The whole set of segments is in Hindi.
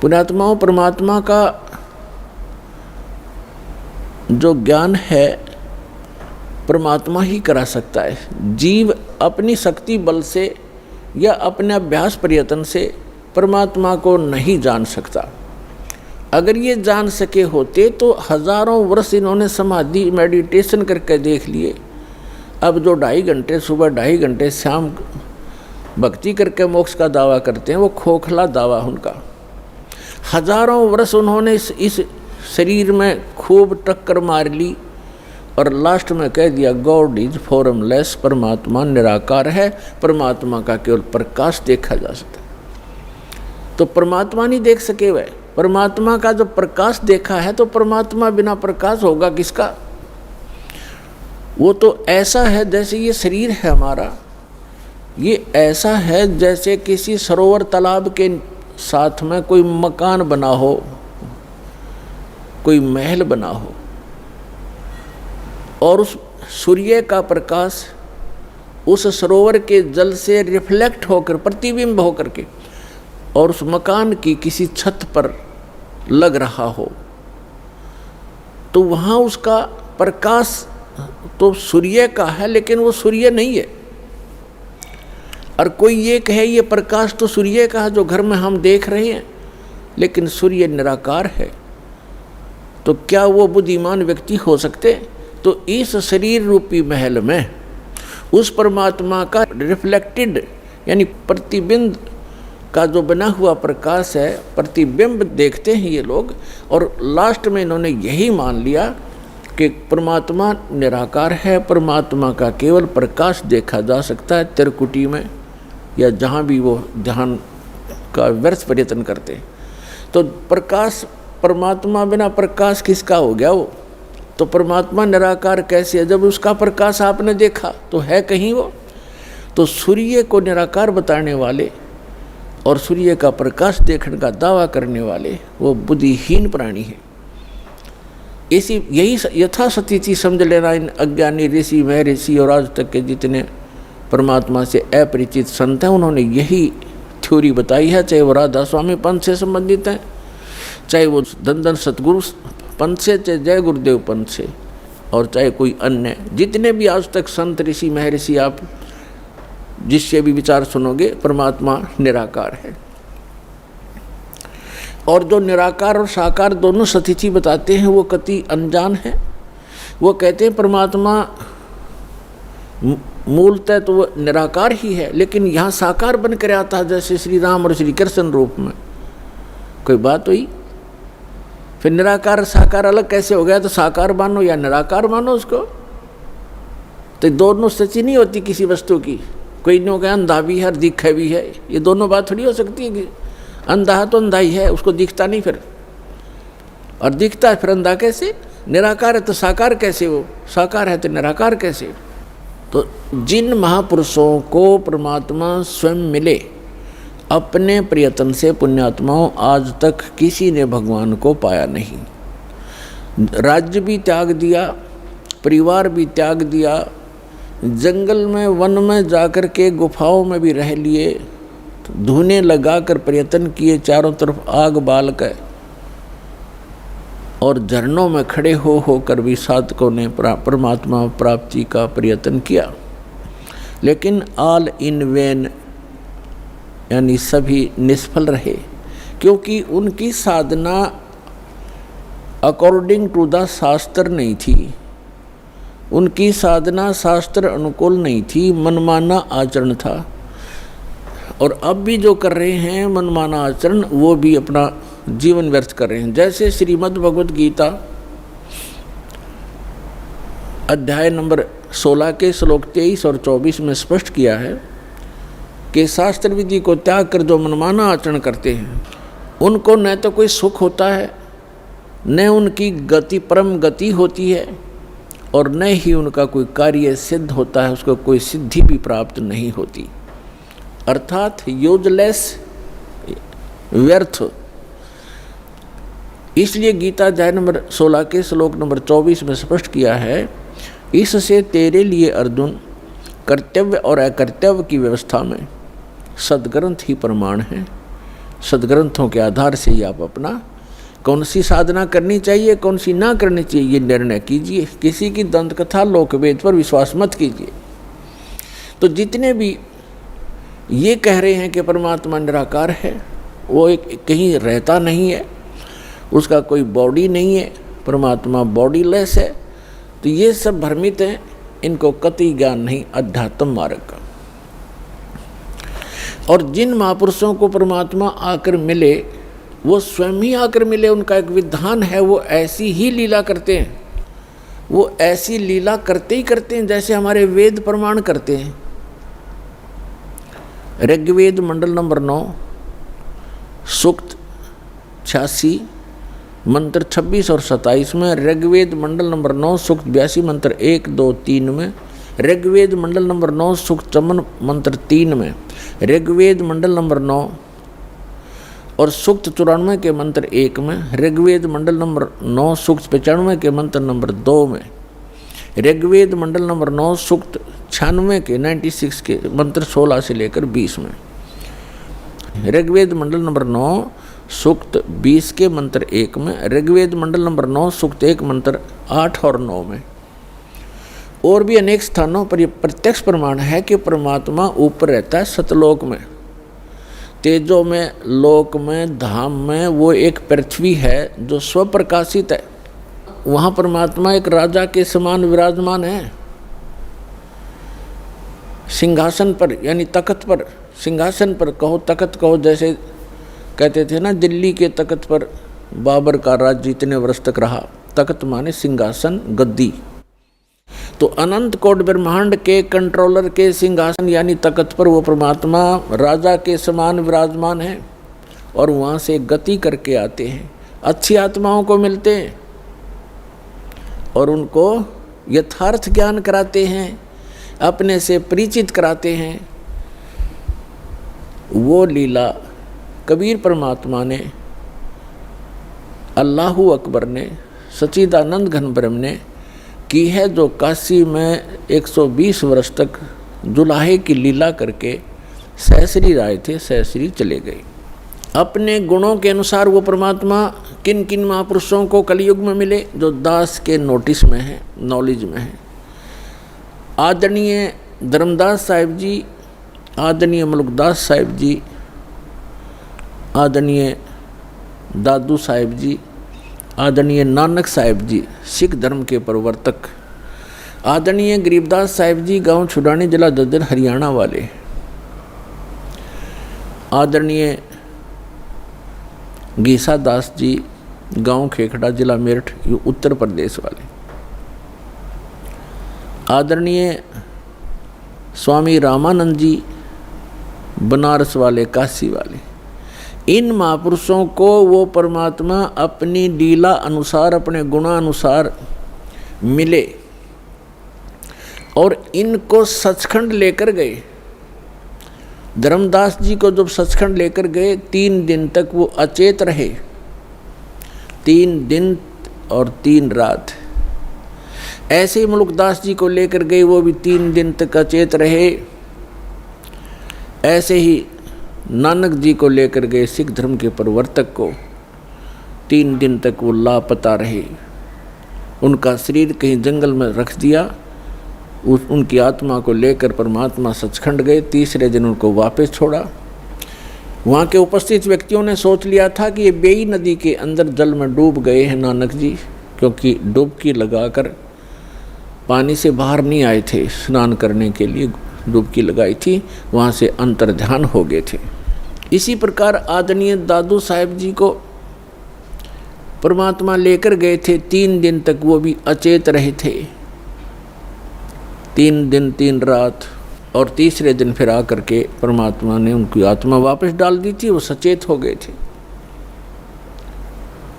पुण्यात्माओं, परमात्मा का जो ज्ञान है परमात्मा ही करा सकता है। जीव अपनी शक्ति बल से या अपने अभ्यास प्रयत्न से परमात्मा को नहीं जान सकता। अगर ये जान सके होते तो हजारों वर्ष इन्होंने समाधि मेडिटेशन करके देख लिए। अब जो 2.5 घंटे सुबह 2.5 घंटे शाम भक्ति करके मोक्ष का दावा करते हैं, वो खोखला दावा उनका। हजारों वर्ष उन्होंने इस शरीर में खूब टक्कर मार ली और लास्ट में कह दिया गॉड इज फॉर्मलेस, परमात्मा निराकार है, परमात्मा का केवल प्रकाश देखा जा सकता है। तो परमात्मा नहीं देख सके वह, परमात्मा का जो प्रकाश देखा है तो परमात्मा बिना प्रकाश होगा किसका। वो तो ऐसा है जैसे ये शरीर है हमारा, ये ऐसा है जैसे किसी सरोवर तालाब के साथ में कोई मकान बना हो, कोई महल बना हो और उस सूर्य का प्रकाश उस सरोवर के जल से रिफ्लेक्ट होकर, प्रतिबिंब होकर के और उस मकान की किसी छत पर लग रहा हो, तो वहाँ उसका प्रकाश तो सूर्य का है लेकिन वो सूर्य नहीं है। और कोई ये कहे ये प्रकाश तो सूर्य का है जो घर में हम देख रहे हैं, लेकिन सूर्य निराकार है, तो क्या वो बुद्धिमान व्यक्ति हो सकते? तो इस शरीर रूपी महल में उस परमात्मा का रिफ्लेक्टेड यानी प्रतिबिंब का जो बना हुआ प्रकाश है, प्रतिबिंब देखते हैं ये लोग। और लास्ट में इन्होंने यही मान लिया कि परमात्मा निराकार है, परमात्मा का केवल प्रकाश देखा जा सकता है त्रिकुटी में या जहाँ भी वो ध्यान का व्यर्थ प्रयत्न करते हैं। तो प्रकाश, परमात्मा बिना प्रकाश किसका हो गया वो? तो परमात्मा निराकार कैसे है जब उसका प्रकाश आपने देखा तो है कहीं वो? तो सूर्य को निराकार बताने वाले और सूर्य का प्रकाश देखने का दावा करने वाले वो बुद्धिहीन प्राणी है। यही यथास्थिति समझ लेना इन अज्ञानी ऋषि, महर्षि और आज तक के जितने परमात्मा से अपरिचित संत हैं, उन्होंने यही थ्योरी बताई है। चाहे वो राधा स्वामी पंथ से संबंधित हैं, चाहे वो धन सतगुरु पंथ से, चाहे जय गुरुदेव पंथ से, और चाहे कोई अन्य जितने भी आज तक संत ऋषि महर्षि आप जिससे भी विचार सुनोगे, परमात्मा निराकार है। और जो निराकार और साकार दोनों स्थिति बताते हैं वो कति अनजान है। वो कहते हैं परमात्मा मूलतः तो वो निराकार ही है, लेकिन यहाँ साकार बन कर आता है जैसे श्री राम और श्री कृष्ण रूप में। कोई बात हुई? फिर निराकार साकार अलग कैसे हो गया? तो साकार मानो या निराकार मानो उसको, तो दोनों स्थिति नहीं होती किसी वस्तु की। कोई नहीं कहे अंधा भी है और दिखे भी है, ये दोनों बात थोड़ी हो सकती है कि अंधा है तो अंधा ही है, उसको दिखता नहीं फिर, और दिखता है फिर अंधा कैसे? निराकार है तो साकार कैसे? वो साकार है तो निराकार कैसे? तो जिन महापुरुषों को परमात्मा स्वयं मिले अपने प्रयत्न से, पुण्यात्माओं, आज तक किसी ने भगवान को पाया नहीं। राज्य भी त्याग दिया, परिवार भी त्याग दिया, जंगल में वन में जाकर के गुफाओं में भी रह लिए, धूने लगा कर प्रयत्न किए, चारों तरफ आग बाल कर, और झरनों में खड़े हो कर भी साधकों ने परमात्मा प्राप्ति का प्रयत्न किया, लेकिन ऑल इन वेन यानी सभी निष्फल रहे, क्योंकि उनकी साधना अकॉर्डिंग टू द शास्त्र नहीं थी। उनकी साधना शास्त्र अनुकूल नहीं थी, मनमाना आचरण था। और अब भी जो कर रहे हैं मनमाना आचरण, वो भी अपना जीवन व्यर्थ कर रहे हैं। जैसे श्रीमद् भगवद गीता अध्याय नंबर 16 के श्लोक 23 और 24 में स्पष्ट किया है कि शास्त्र विधि को त्याग कर जो मनमाना आचरण करते हैं उनको न तो कोई सुख होता है, न उनकी गति परम गति होती है, और न ही उनका कोई कार्य सिद्ध होता है, उसको कोई सिद्धि भी प्राप्त नहीं होती, अर्थात यूजलेस, व्यर्थ। इसलिए गीता अध्याय नंबर 16 के श्लोक नंबर 24 में स्पष्ट किया है इससे तेरे लिए अर्जुन कर्तव्य और अकर्तव्य की व्यवस्था में सदग्रंथ ही प्रमाण है। सदग्रंथों के आधार से ही आप अपना कौन सी साधना करनी चाहिए, कौन सी ना करनी चाहिए, ये निर्णय कीजिए। किसी की दंत कथा लोकवेद पर विश्वास मत कीजिए। तो जितने भी ये कह रहे हैं कि परमात्मा निराकार है, वो एक कहीं रहता नहीं है, उसका कोई बॉडी नहीं है, परमात्मा बॉडीलेस है, तो ये सब भ्रमित हैं, इनको कतई ज्ञान नहीं अध्यात्म मार्ग का। और जिन महापुरुषों को परमात्मा आकर मिले वो स्वयं ही आकर मिले, उनका एक विधान है, वो ऐसी ही लीला करते हैं। वो ऐसी लीला करते ही करते हैं जैसे हमारे वेद प्रमाण करते हैं। ऋग्वेद मंडल नंबर 9 सूक्त 86 मंत्र 26 और 27 में, ऋग्वेद मंडल नंबर 9 सूक्त 82 मंत्र 1, 2, 3 में, ऋग्वेद मंडल नंबर 9 सूक्त 54 मंत्र 3 में, ऋग्वेद मंडल नंबर 9 और सूक्त 94 के मंत्र 1 में, ऋग्वेद मंडल नंबर 9 सूक्त 95 के मंत्र नंबर 2 में, ऋग्वेद मंडल नंबर 9 सूक्त 96 के 96 के मंत्र 16 से लेकर 20 में, ऋग्वेद मंडल नंबर 9 सूक्त 20 के मंत्र 1 में, ऋग्वेद मंडल नंबर 9 सूक्त 1 मंत्र 8 और 9 में। और भी अनेक स्थानों पर यह प्रत्यक्ष प्रमाण है कि परमात्मा ऊपर रहता है सतलोक में, तेजो में, लोक में, धाम में। वो एक पृथ्वी है जो स्वप्रकाशित है, वहाँ परमात्मा एक राजा के समान विराजमान है, सिंहासन पर यानी तख्त पर, सिंहासन पर कहो तख्त कहो, जैसे कहते थे ना दिल्ली के तख्त पर बाबर का राज जितने वर्ष तक रहा। तख्त माने सिंहासन, गद्दी। तो अनंत कोट ब्रह्मांड के कंट्रोलर के सिंहासन यानी तख्त पर वो परमात्मा राजा के समान विराजमान है, और वहाँ से गति करके आते हैं, अच्छी आत्माओं को मिलते हैं और उनको यथार्थ ज्ञान कराते हैं, अपने से परिचित कराते हैं। वो लीला कबीर परमात्मा ने, अल्लाहु अकबर ने, सच्चिदानंद घन ब्रह्म ने की है, जो काशी में 120 वर्ष तक जुलाहे की लीला करके सहस्री राय थे, सहस्री चले गए। अपने गुणों के अनुसार वो परमात्मा किन किन महापुरुषों को कलयुग में मिले, जो दास के नोटिस में है, नॉलेज में है। आदरणीय धर्मदास साहिब जी, आदरणीय मुल्कदास साहिब जी, आदरणीय दादू साहिब जी, आदरणीय नानक साहिब जी सिख धर्म के प्रवर्तक, आदरणीय गरीबदास साहिब जी गांव छुड़ानी जिला ददर हरियाणा वाले, आदरणीय गीसा दास जी गांव खेखड़ा जिला मेरठ उत्तर प्रदेश वाले, आदरणीय स्वामी रामानंद जी बनारस वाले, काशी वाले। इन महापुरुषों को वो परमात्मा अपनी लीला अनुसार, अपने गुणानुसार मिले और इनको सचखंड लेकर गए। धर्मदास जी को जब सचखंड लेकर गए, 3 दिन तक वो अचेत रहे, 3 दिन और 3 रात। ऐसे ही मुल्कदास जी को लेकर गए, वो भी 3 दिन तक अचेत रहे। ऐसे ही नानक जी को लेकर गए, सिख धर्म के प्रवर्तक को, 3 दिन तक वो लापता रहे। उनका शरीर कहीं जंगल में रख दिया, उनकी आत्मा को लेकर परमात्मा सचखंड गए। तीसरे दिन उनको वापस छोड़ा। वहाँ के उपस्थित व्यक्तियों ने सोच लिया था कि ये बेई नदी के अंदर जल में डूब गए हैं नानक जी, क्योंकि डुबकी लगाकर पानी से बाहर नहीं आए थे, स्नान करने के लिए डुबकी लगाई थी, वहाँ से अंतर्ध्यान हो गए थे। इसी प्रकार आदरणीय दादू साहिब जी को परमात्मा लेकर गए थे, 3 दिन तक वो भी अचेत रहे थे, 3 दिन 3 रात। और तीसरे दिन फिर आकर के परमात्मा ने उनकी आत्मा वापस डाल दी थी, वो सचेत हो गए थे।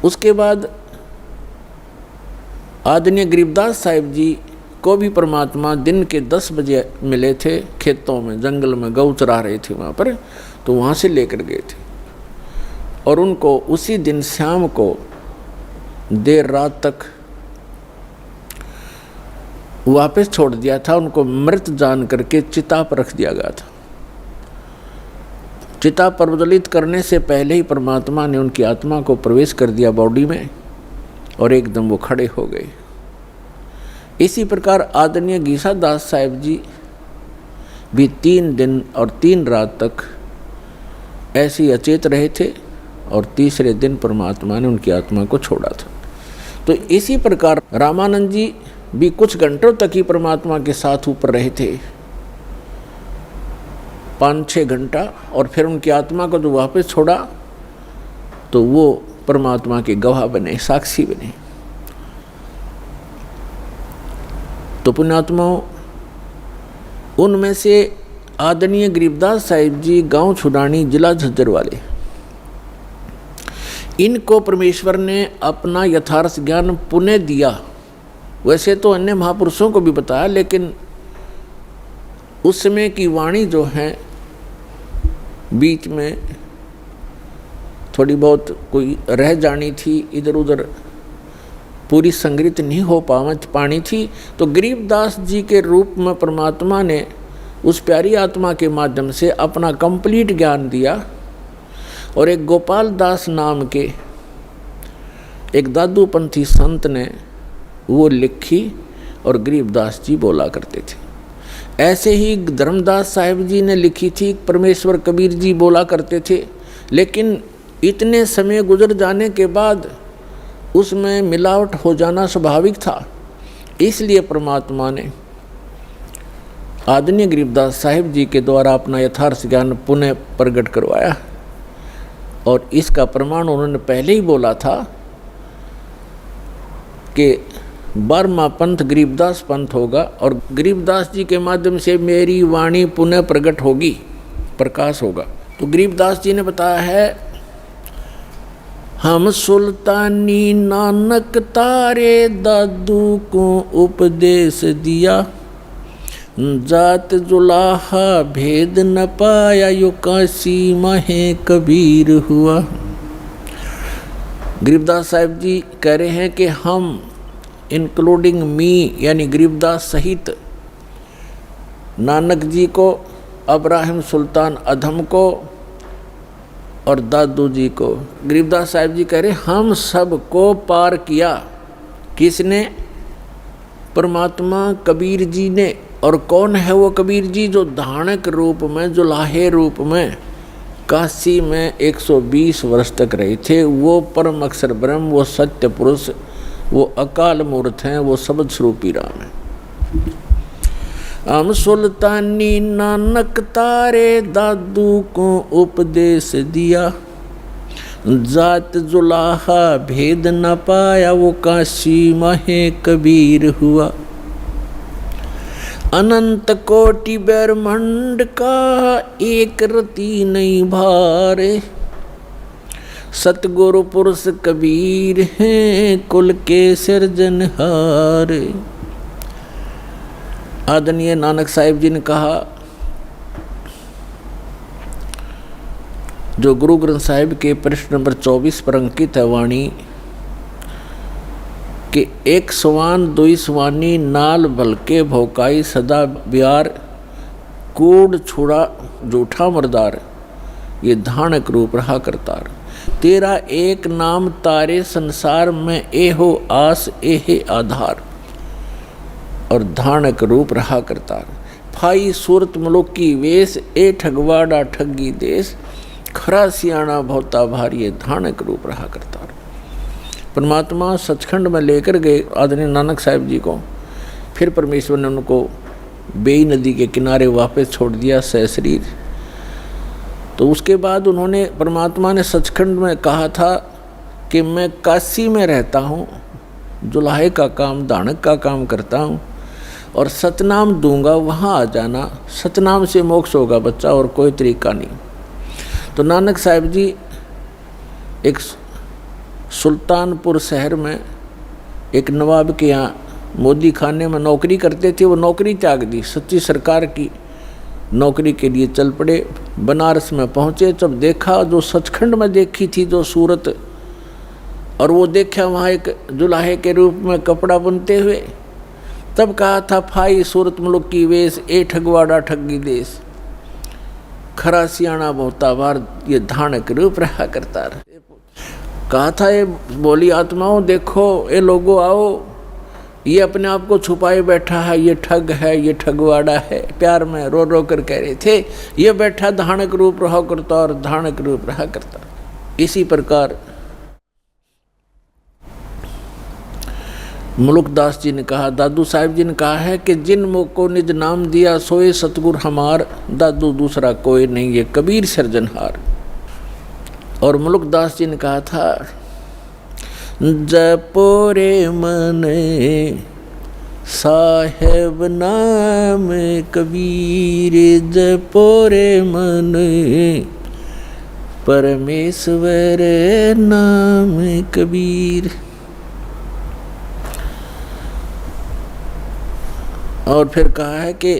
उसके बाद आदरणीय गरीबदास साहिब जी को भी परमात्मा दिन के 10 बजे मिले थे, खेतों में, जंगल में गौ चरा रहे थे वहाँ पर, तो वहाँ से लेकर गए थे। और उनको उसी दिन शाम को देर रात तक वापस छोड़ दिया था, उनको मृत जान करके चिता पर रख दिया गया था। चिता प्रज्वलित करने से पहले ही परमात्मा ने उनकी आत्मा को प्रवेश कर दिया बॉडी में और एकदम वो खड़े हो गए। इसी प्रकार आदरणीय गीसा दास साहिब जी भी 3 दिन और 3 रात तक ऐसे ही अचेत रहे थे और तीसरे दिन परमात्मा ने उनकी आत्मा को छोड़ा था। तो इसी प्रकार रामानंद जी भी कुछ घंटों तक ही परमात्मा के साथ ऊपर रहे थे, 5-6 घंटा, और फिर उनकी आत्मा को जो वापस छोड़ा तो वो परमात्मा के गवाह बने, साक्षी बने। तो पुण्यात्माओं, उनमें से आदरणीय गरीबदास साहिब जी गांव छुडानी, जिला झज्जर वाले, इनको परमेश्वर ने अपना यथार्थ ज्ञान पुनः दिया। वैसे तो अन्य महापुरुषों को भी बताया, लेकिन उस समय की वाणी जो है बीच में थोड़ी बहुत कोई रह जानी थी, इधर उधर पूरी संग्रहित नहीं हो पानी थी। तो गरीबदास जी के रूप में परमात्मा ने उस प्यारी आत्मा के माध्यम से अपना कंप्लीट ज्ञान दिया। और एक गोपाल दास नाम के एक दादूपंथी संत ने वो लिखी और गरीबदास जी बोला करते थे। ऐसे ही धर्मदास साहिब जी ने लिखी थी, परमेश्वर कबीर जी बोला करते थे। लेकिन इतने समय गुजर जाने के बाद उसमें मिलावट हो जाना स्वाभाविक था, इसलिए परमात्मा ने आदरणीय गरीबदास साहिब जी के द्वारा अपना यथार्थ ज्ञान पुनः प्रकट करवाया। और इसका प्रमाण उन्होंने पहले ही बोला था कि 12वां पंथ गरीबदास पंथ होगा और गरीबदास जी के माध्यम से मेरी वाणी पुनः प्रकट होगी, प्रकाश होगा। तो गरीबदास जी ने बताया है, हम सुल्तानी नानक तारे दादू को उपदेश दिया, जात जुलाहा भेद न पाया, यो काशी महे कबीर हुआ। गरीबदास साहिब जी कह रहे हैं कि हम इंक्लूडिंग मी यानी गरीबदास सहित नानक जी को, अब्राहिम सुल्तान अधम को और दादू जी को, गरीबदास साहिब जी कह रहे हम सब को पार किया। किसने? परमात्मा कबीर जी ने। और कौन है वो कबीर जी? जो धानक रूप में, जुलाहे रूप में काशी में 120 वर्ष तक रहे थे। वो परम अक्षर ब्रह्म, वो सत्य पुरुष, वो अकाल मूर्त हैं, वो शब्द स्वरूपी राम है। हम सुल्तानी नानक तारे दादू को उपदेश दिया, जात जुलाहा भेद न पाया, वो काशी महे कबीर हुआ। अनंत कोटि ब्रह्मांड का एक रति नहीं भारे, सतगुरु पुरुष कबीर हैं कुल के सिरजनहार। आदरणीय नानक साहिब जी ने कहा, जो गुरु ग्रंथ साहिब के पृष्ठ नंबर 24 पर अंकित है वाणी कि एक सवान दुई सवानी नाल भलके भोकाई, सदा ब्यार कूड़ छुड़ा जूठा मरदार, ये धानक रूप रहा करतार। तेरा एक नाम तारे संसार में, ए हो आस ए है आधार। और धानक रूप रहा करतार। फाई सूरत मलोकी वेश, ए ठगवाड़ा ठगी देश, खरा सियाणा भोता भारी, धानक रूप रहा करतार। परमात्मा सचखंड में लेकर गए आदरणीय नानक साहिब जी को। फिर परमेश्वर ने उनको बेई नदी के किनारे वापस छोड़ दिया सशरीर। तो उसके बाद उन्होंने, परमात्मा ने सचखंड में कहा था कि मैं काशी में रहता हूँ, जुलाहे का काम, दानक का काम करता हूँ और सतनाम दूंगा, वहाँ आ जाना, सतनाम से मोक्ष होगा बच्चा, और कोई तरीका नहीं। तो नानक साहिब जी एक सुल्तानपुर शहर में एक नवाब के यहाँ मोदी खाने में नौकरी करते थे। वो नौकरी त्याग दी, सच्ची सरकार की नौकरी के लिए चल पड़े। बनारस में पहुँचे, जब देखा जो सचखंड में देखी थी जो सूरत, और वो देखा वहाँ एक जुलाहे के रूप में कपड़ा बुनते हुए, तब कहा था फाई सूरत मुल्क की वेश, ए ठगवाड़ा ठगी देश, खरा सियाणा बहुता बार ये धानक रूप रहा करता रहे। कहा था ये बोली आत्माओं, देखो ये लोगों आओ, ये अपने आप को छुपाए बैठा है, ये ठग है, ये ठगवाड़ा है। प्यार में रो रो कर कह रहे थे, ये बैठा धानक रूप रहा करता और धानक रूप रहा करता। इसी प्रकार मुल्कदास जी ने कहा, दादू साहिब जी ने कहा है कि जिन मुख को निज नाम दिया सोए सतगुर हमार, दादू दूसरा कोई नहीं ये कबीर सिरजनहार। और मुल्कदास जी ने कहा था, जपो रे मन साहेब नाम कबीर, जपो रे मन परमेश्वर नाम कबीर। और फिर कहा है कि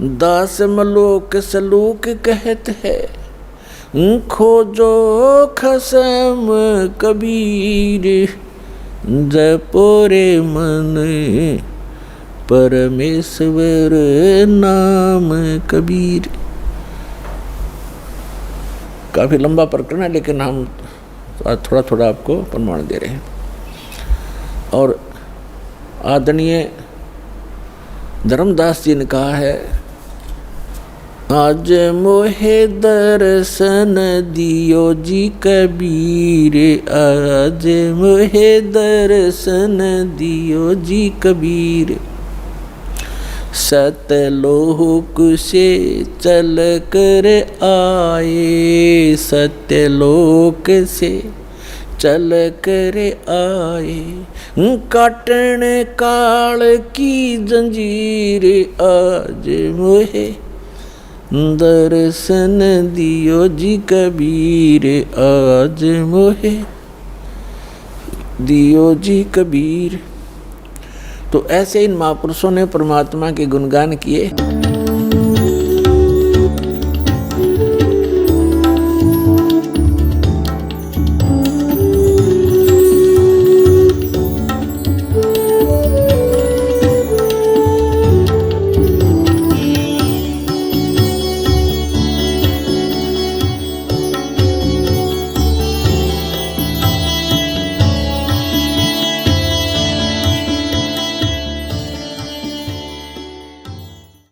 दास मलोक सलूक कहत है, खोजो खसम कबीर, जपो रे मन परमेश्वर नाम कबीर। काफ़ी लंबा प्रकरण है, लेकिन हम थोड़ा थोड़ा आपको प्रमाण दे रहे हैं। और आदरणीय धर्मदास जी ने कहा है, आज मोहे दर्शन दियो जी कबीर, आज मोहे दर्शन दियो जी कबीर, सतलोक से चल कर आए, सतलोक से चल कर आए, काटन काल की जंजीर, आज मोहे दर्शन दियो जी कबीर, आज मोहे दियो जी कबीर। तो ऐसे इन महापुरुषों ने परमात्मा के गुणगान किए।